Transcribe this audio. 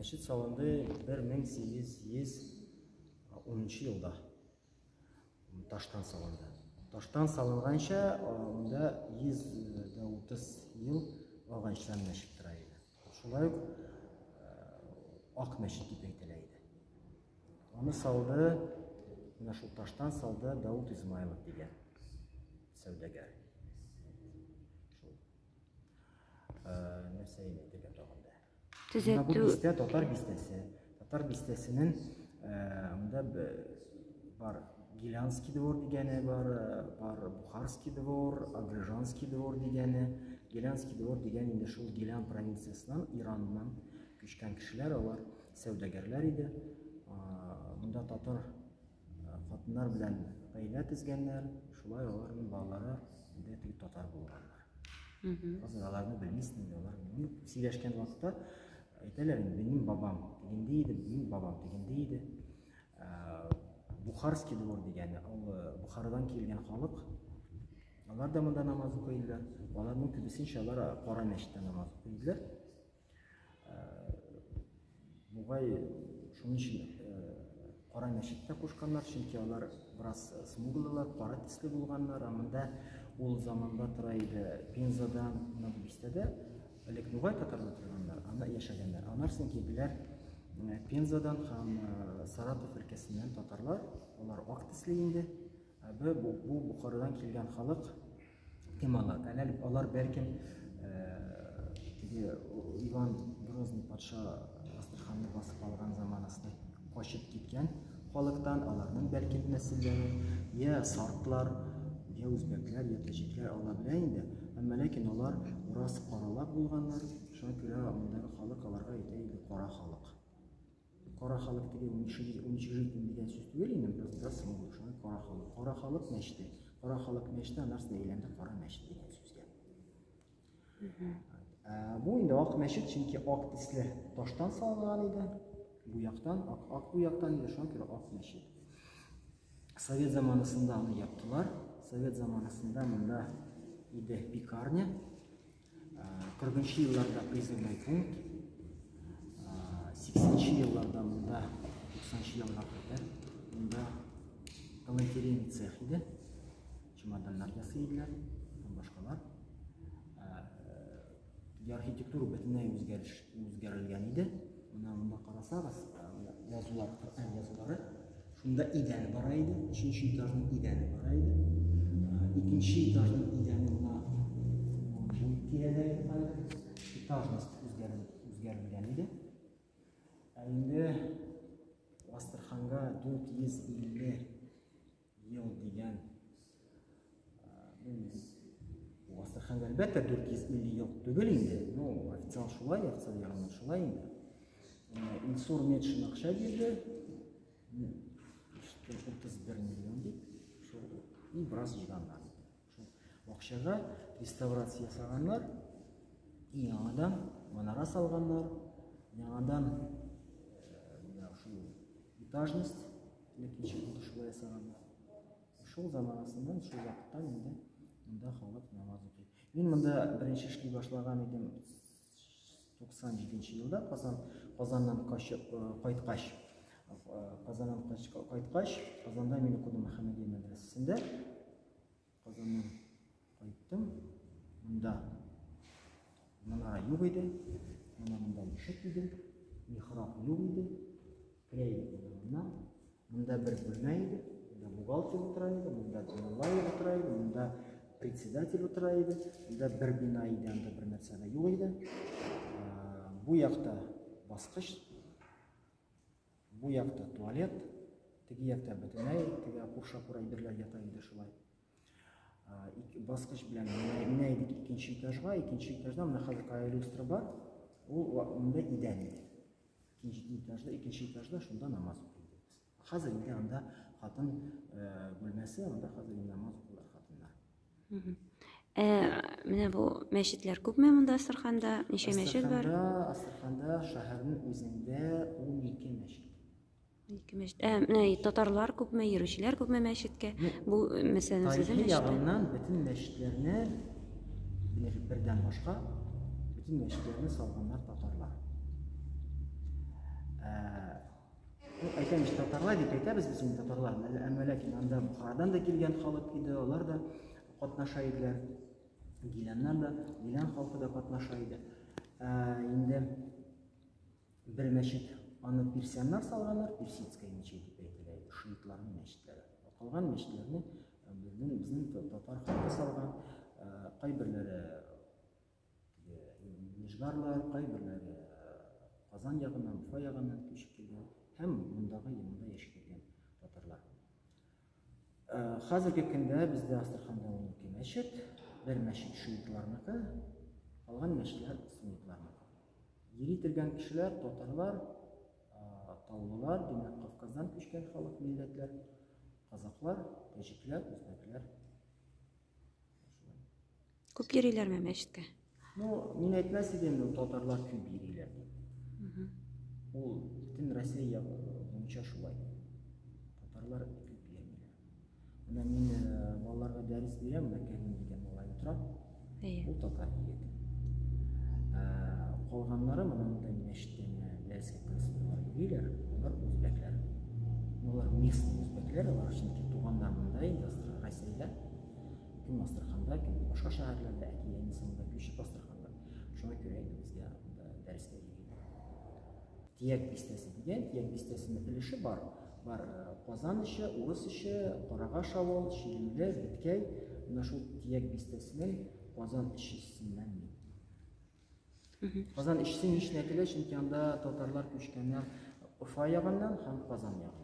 Мәчет салынды 1810 елда. Таштан салынды. Таштан салынғанша, онда 130 ел алғаншылар мәчет тұрайды. Шулай ақ мәчет деп әйтеләйді. Оны салды, мына шул таштан салды Дауд Измайлов деген сәүдәгәр. Нәрсә инде деген тагында. Бу бистә татар бистәсе. Татар бистәсенең монда бар Гилянский двор дигәне бар Бухарский двор, Агрыжанский двор дигәне. Гилянский двор дигән инде шул Гилян провинциясыннан, Ираннан күчкән кешеләр, алар сәүдәгәрләр иде. Монда татар хатыннар белән гаилә төзгәннәр, шулай аларның балалары инде теге татар булганнар. Хәзер аларны белмисең, алар сөйләшкән вакытта әйтәләр инде, минем бабам дигәндә иде, минем бабам дигәндә иде. Бухарский двор дигәне, ул Бухарадан килгән халык. Алар да монда намаз укыйлар. Аларның күбесенчә алар Кара мәчеттә намаз укыйлар. Бугай шуның өчен Кара мәчеттә кушканнар, чөнки алар бераз смуглылар, кара төсле булганнар. Монда ул заманда тора иде Пензадан, менә бу бистәдә элек Нугай татарлар торганнар, анда яшәгәннәр. Аннан соң килделәр Пензадан һәм Саратов өлкәсеннән татарлар, алар ак төсле инде. Бу Бухарадан килгән халык кем алар? Алар бәлкем Иван Грозный патша Астраханьны басып алган заманасында качып киткән халыктан, аларның бәлкем нәселләре, я сартлар, я үзбәкләр, я таҗикләр ала белә инде. Әмма ләкин алар урас каралар булганнар. Шуңа күрә мондагы халык аларга әйтә иде кара халык. Кара халык дигән уничижитель дигән сүз түгел инде, biraz смуглый. Шуңа кара халык. Кара халык мәчете. Кара халык мәчете анарсына әйләнде кара мәчет дигән сүзгә. Бу инде ак мәчет, чөнки ак төсле таштан салынган иде. Бу яктан ак бу яктан иде, шуңа күрә ак мәчет. Совет заманасында аны яптылар. Совет заманасында монда иде пекарня. 40-нчы елларда призывной пункт. 80-нчы елларда монда 90-нчы елга кадәр монда галантерейный цех иде. Чемоданнар ясыйлар, башкалар. Архитектура бөтенләй үзгәрелгән иде. Монда карасагыз, язулары, шунда идән бара иде. 3-нчы этажның идәне бара иде. 2-нчы этажның идәне була. Этажность үзгәрелгән иде. Инде Астраханьга 450 ел дигән. Астраханьга әлбәттә 450 ел түгел инде. Официаль шулай, официаль ягыннан шулай инде. Илсур Медшин акча бирде. 31 миллион дип. И бераз җыйганнар. Акчага реставрация ясаганнар. И яңадан манара салганнар. Яңадан этажность, лекинче булды шулай ясаганнар. Шул заманасыннан, шул вакыттан инде монда халык намаз укый. Мин монда беренче эшли башлаган идем 97-нче елда, Казаннан кайткач. Казанда мин укыдым Мөхәммәдия мәдрәсәсендә. Казаннан кайттым. Монда манара юк иде. Монда ишек иде. Михраб юк иде. Монда бер бүлмә иде. Монда бухгалтер утыра иде. Монда Дималаев утыра иде. Монда председатель утыра иде. Монда бер бина иде, анда бер нәрсә дә юк иде. Бу якта баскыч. Бу якта туалет. Теге якта бөтенләй, теге курша-кура әйберләр ята иде шулай. Баскыч белән менә идек 2-нче этажга. 2-нче этажда менә хәзер люстра бар. Ул монда идән иде. 2-нче этажда шунда намаз укыйбыз. Хәзер инде анда хатын бүлмәсе, анда хәзер намаз укыйлар хатыннар. Менә бу мәчетләр күпме монда Астраханда? Ничә мәчет бар? Астраханда шәһәрнең үзендә 12 мәчет. 12 мәчет. Менә татарлар күпме, йөрүчеләр күпме мәчеткә? Бу мәсәлән сезнең мәчет. Ягыннан бөтен мәчетләрне бердән башка бөтен мәчетләрне салганнар татарлар. әйткән татарлар дип әйтәбез без инде татарлар, әмма ләкин анда Бухарадан да килгән халык иде, алар да катнаша иделәр. Гиланнар да, Гилан халкы да катнаша иде. Инде бер мәчет аны персианнар салганнар, Персидская мечеть дип әйтелә, шиитларның мәчетләре. Калган мәчетләрне безнең татар халкы салган, кайберләре Нижгарлар, кайберләре Казан ягыннан, Уфа ягыннан күчеп килгән һәм монда яшәп килгән татарлар. Хәзерге көндә бездә Астраханда 12 мәчет, бер мәчет шиитларныкы, калган мәчетләр суннитларныкы. Йөри торган кешеләр татарлар, таулылар, димәк Кавказдан күчкән халык милләтләр, казаклар, таҗиклар, үзбәкләр. Күп йөриләрме мәчеткә? Мин әйтмәс идем, татарлар күп йөриләр дип. Ул бөтен Россия буенча шулай. Татарлар күп йөриләр. Менә мин балаларга дәрес бирәм, Кәрим дигән малай утыра. Ул татар егет. Калганнары монда мәчеттән дәрескә кырсыннар йөриләр, алар үзбәкләр. Алар местный үзбәкләр, алар чөнки туганнар монда инде Россиядә. Кем Астраханда, кем башка шәһәрләрдә, әти инсанга күчеп Астраханда. Шуңа күрә безгә дәрескә Тияк бистәсе дигән, Тияк бистәсенең өлеше бар. Казан ише, Урыс ише, Карагаш авыл, Шилемле, Биткәй. Менә шул Тияк бистәсенең Казан ишесеннән Казан ишесе ничек әйтелә, чөнки анда татарлар күчкәннәр Уфа ягыннан һәм Казан ягыннан.